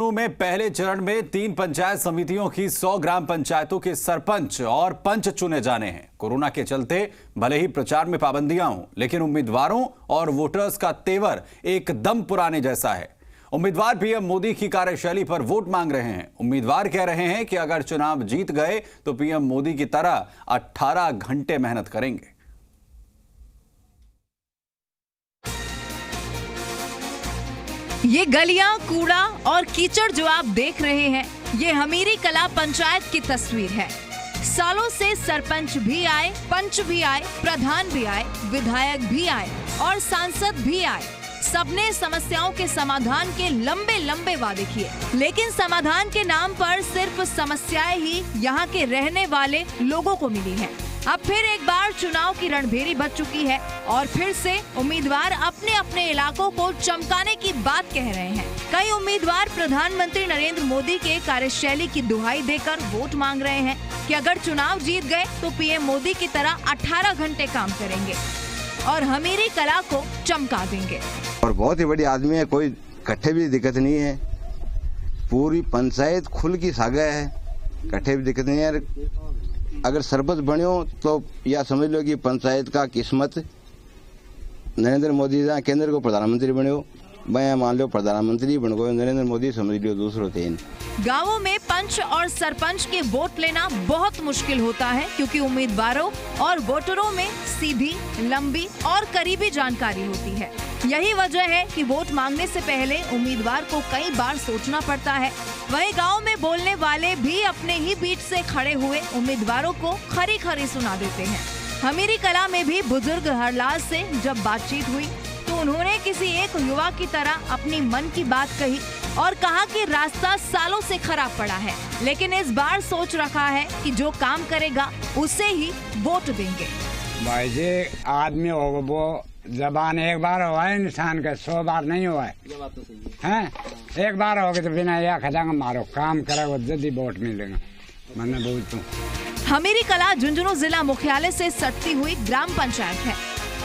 में पहले चरण में 3 पंचायत समितियों की 100 ग्राम पंचायतों के सरपंच और पंच चुने जाने हैं। कोरोना के चलते भले ही प्रचार में पाबंदियां हों, लेकिन उम्मीदवारों और वोटर्स का तेवर एकदम पुराने जैसा है। उम्मीदवार पीएम मोदी की कार्यशैली पर वोट मांग रहे हैं। उम्मीदवार कह रहे हैं कि अगर चुनाव जीत गए तो पीएम मोदी की तरह 18 घंटे मेहनत करेंगे। ये गलियां, कूड़ा और कीचड़ जो आप देख रहे हैं, ये हमीरी कला पंचायत की तस्वीर है। सालों से सरपंच भी आए, पंच भी आए, प्रधान भी आए, विधायक भी आए और सांसद भी आए। सबने समस्याओं के समाधान के लंबे लंबे वादे किए, लेकिन समाधान के नाम पर सिर्फ समस्याएं ही यहाँ के रहने वाले लोगों को मिली हैं। अब फिर एक बार चुनाव की रणभेरी बज चुकी है और फिर से उम्मीदवार अपने अपने इलाकों को चमकाने की बात कह रहे हैं। कई उम्मीदवार प्रधानमंत्री नरेंद्र मोदी के कार्यशैली की दुहाई देकर वोट मांग रहे हैं कि अगर चुनाव जीत गए तो पीएम मोदी की तरह 18 घंटे काम करेंगे और हमीरी कला को चमका देंगे। और बहुत ही बड़ी आदमी है, कोई कट्ठे भी दिक्कत नहीं है। पूरी पंचायत खुल की सागा है, कट्ठे भी दिक्कत नहीं है। अगर सरपंच बने हो तो या समझ लो कि पंचायत का किस्मत नरेंद्र मोदी जहाँ केंद्र को प्रधानमंत्री बने हो, मैं मान लो प्रधानमंत्री बन गए नरेंद्र मोदी, समझ लो दूसरों तीन। गांवों में पंच और सरपंच के वोट लेना बहुत मुश्किल होता है, क्योंकि उम्मीदवारों और वोटरों में सीधी, लंबी और करीबी जानकारी होती है। यही वजह है कि वोट मांगने से पहले उम्मीदवार को कई बार सोचना पड़ता है। वहीं गांव में बोलने वाले भी अपने ही बीच से खड़े हुए उम्मीदवारों को खरी खरी सुना देते हैं। हमीरी कला में भी बुजुर्ग हरलाल से जब बातचीत हुई तो उन्होंने किसी एक युवा की तरह अपनी मन की बात कही और कहा कि रास्ता सालों से खराब पड़ा है, लेकिन इस बार सोच रखा है कि जो काम करेगा उसे ही वोट देंगे। भाई जी, आदमी होगा वो जबान एक बार हुआ है इंसान का, 100 बार नहीं हुआ है। हैं? एक बार होगा तो बिना या खजांगा मारो काम करेगा जल्दी वोट मिलेगा। मैंने बोलता हूँ हमीरी कला झुंझुनू जिला मुख्यालय से सटती हुई ग्राम पंचायत है,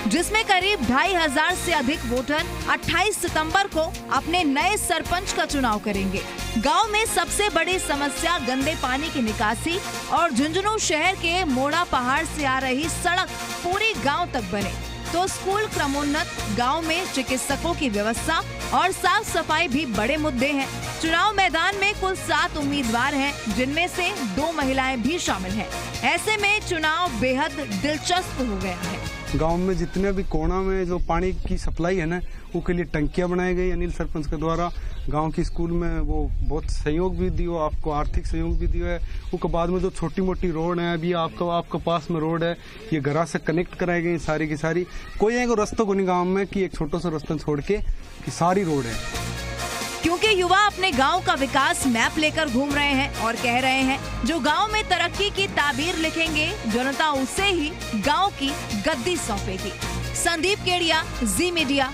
जिसमें करीब 2500 से अधिक वोटर 28 सितंबर को अपने नए सरपंच का चुनाव करेंगे। गांव में सबसे बड़ी समस्या गंदे पानी की निकासी और झुंझुनू शहर के मोड़ा पहाड़ से आ रही सड़क पूरी गांव तक बने तो स्कूल क्रमोन्नत, गांव में चिकित्सकों की व्यवस्था और साफ सफाई भी बड़े मुद्दे हैं। चुनाव मैदान में कुल 7 उम्मीदवार हैं, जिनमें से 2 महिलाएं भी शामिल हैं। ऐसे में चुनाव बेहद दिलचस्प हो गया है। गांव में जितने भी कोना में जो पानी की सप्लाई है ना, वो के लिए टंकियां बनाई गई अनिल सरपंच के द्वारा। गांव की स्कूल में वो बहुत सहयोग भी दियो, आपको आर्थिक सहयोग भी दियो है। उसके बाद में जो छोटी मोटी रोड है, अभी आपके पास में रोड है, ये घरा से कनेक्ट कराई गई सारी की सारी। कोई एक रास्ता को नहीं गाँव में कि एक छोटा सा रास्ता छोड़ के कि सारी रोड है। क्योंकि युवा अपने गांव का विकास मैप लेकर घूम रहे हैं और कह रहे हैं, जो गांव में तरक्की की ताबीर लिखेंगे, जनता उसे ही गांव की गद्दी सौंपेगी। संदीप केडिया, जी मीडिया।